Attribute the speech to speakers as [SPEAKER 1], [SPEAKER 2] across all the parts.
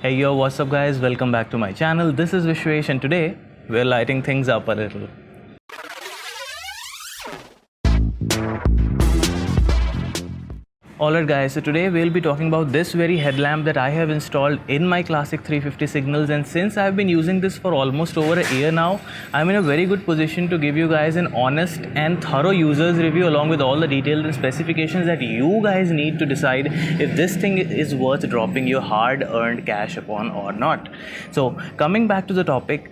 [SPEAKER 1] Hey yo, what's up guys? Welcome back to my channel. This is Vishwesh and today we're lighting things up a little. Alright guys, so today we'll be talking about this very headlamp that I have installed in my Classic 350 Signals, and since I've been using this for almost over a year now, I'm in a very good position to give you guys an honest and thorough user's review along with all the details and specifications that you guys need to decide if this thing is worth dropping your hard-earned cash upon or not. So coming back to the topic,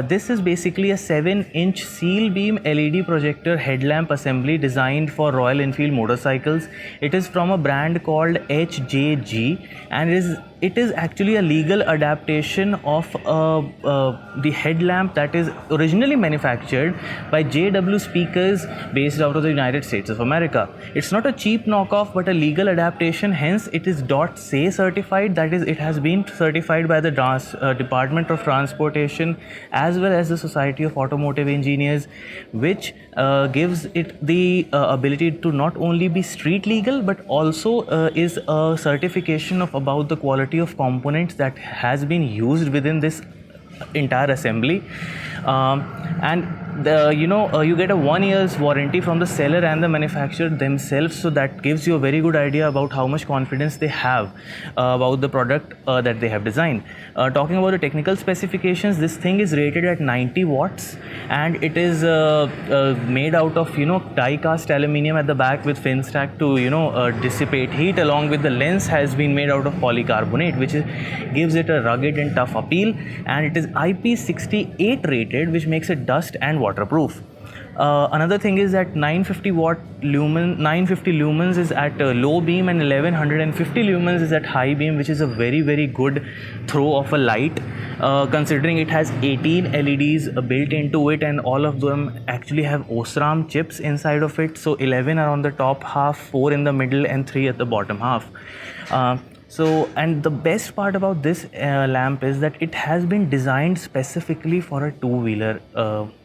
[SPEAKER 1] this is basically a 7-inch seal beam LED projector headlamp assembly designed for Royal Enfield motorcycles. It is from a brand called HJG, and it is actually a legal adaptation of the headlamp that is originally manufactured by JW Speakers based out of the United States of America. It's not a cheap knockoff but a legal adaptation, hence it is .SAE certified, that is, it has been certified by the Department of Transportation as well as the Society of Automotive Engineers, which gives it the ability to not only be street legal but also is a certification of about the quality of components that has been used within this entire assembly. You get a 1 year's warranty from the seller and the manufacturer themselves, so that gives you a very good idea about how much confidence they have about the product that they have designed. Talking about the technical specifications, this thing is rated at 90 watts and it is made out of die cast aluminium at the back with fin stack to dissipate heat. Along with the lens has been made out of polycarbonate, which gives it a rugged and tough appeal, and it is IP68 rated, which makes it dust and waterproof. Another thing is that 950 lumens is at low beam and 1150 lumens is at high beam, which is a very good throw of a light, considering it has 18 LEDs built into it, and all of them actually have Osram chips inside of it. So 11 are on the top half, 4 in the middle and 3 at the bottom half. And the best part about this lamp is that it has been designed specifically for a two-wheeler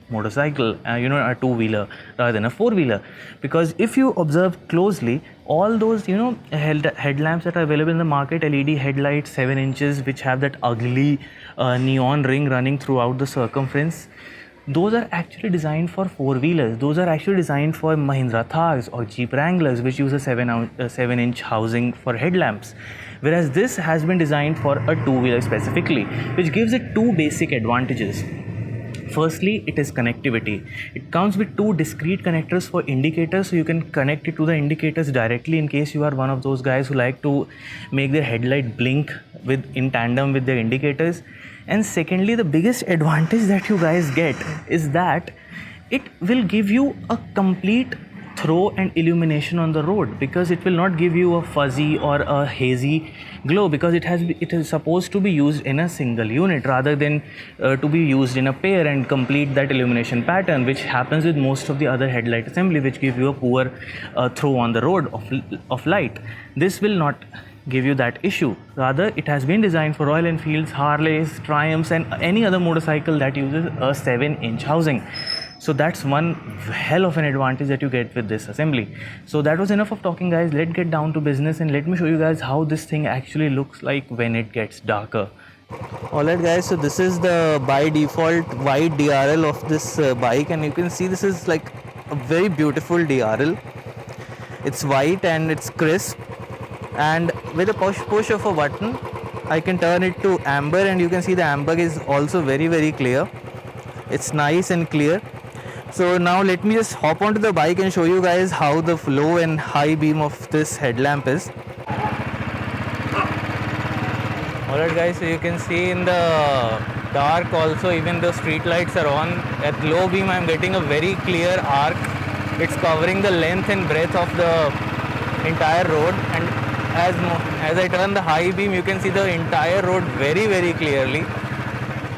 [SPEAKER 1] motorcycle, a two-wheeler rather than a four-wheeler, because if you observe closely, all those headlamps that are available in the market, LED headlights 7 inches which have that ugly neon ring running throughout the circumference, those are actually designed for four-wheelers. Those are actually designed for Mahindra Thars or Jeep Wranglers, which use a 7-inch housing for headlamps. Whereas this has been designed for a two-wheeler specifically, which gives it two basic advantages. Firstly, it is connectivity. It comes with two discrete connectors for indicators, so you can connect it to the indicators directly in case you are one of those guys who like to make their headlight blink in tandem with their indicators. And secondly, the biggest advantage that you guys get is that it will give you a complete throw and illumination on the road, because it will not give you a fuzzy or a hazy glow, because it is supposed to be used in a single unit rather than to be used in a pair and complete that illumination pattern, which happens with most of the other headlight assembly, which give you a poor throw on the road of light. This will not give you that issue. Rather, it has been designed for Royal Enfields, Harleys, Triumphs and any other motorcycle that uses a 7-inch housing. So that's one hell of an advantage that you get with this assembly. So that was enough of talking, guys. Let's get down to business and let me show you guys how this thing actually looks like when it gets darker. Alright guys, so this is the by default white DRL of this bike, and you can see this is like a very beautiful DRL. It's white and it's crisp, and with a push of a button I can turn it to amber, and you can see the amber is also very clear. It's nice and clear. So now let me just hop onto the bike and show you guys how the low and high beam of this headlamp is. Alright guys, so you can see in the dark also even the street lights are on. At low beam I am getting a very clear arc. It's covering the length and breadth of the entire road, and as I turn the high beam you can see the entire road very clearly.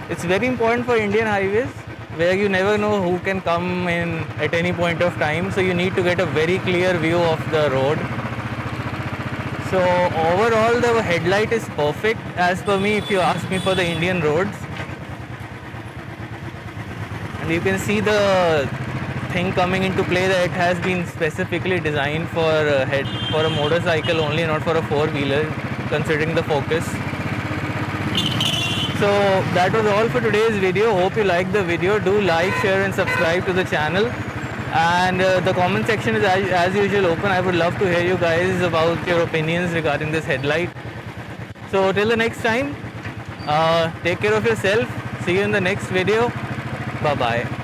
[SPEAKER 1] It's very important for Indian highways where you never know who can come in at any point of time, so you need to get a very clear view of the road. So overall the headlight is perfect as per me if you ask me for the Indian roads. And you can see the thing coming into play that it has been specifically designed for a motorcycle only, not for a four-wheeler, considering the focus. So that was all for today's video. Hope you liked the video. Do like, share and subscribe to the channel. And the comment section is as usual open. I would love to hear you guys about your opinions regarding this headlight. So till the next time, take care of yourself. See you in the next video. Bye bye.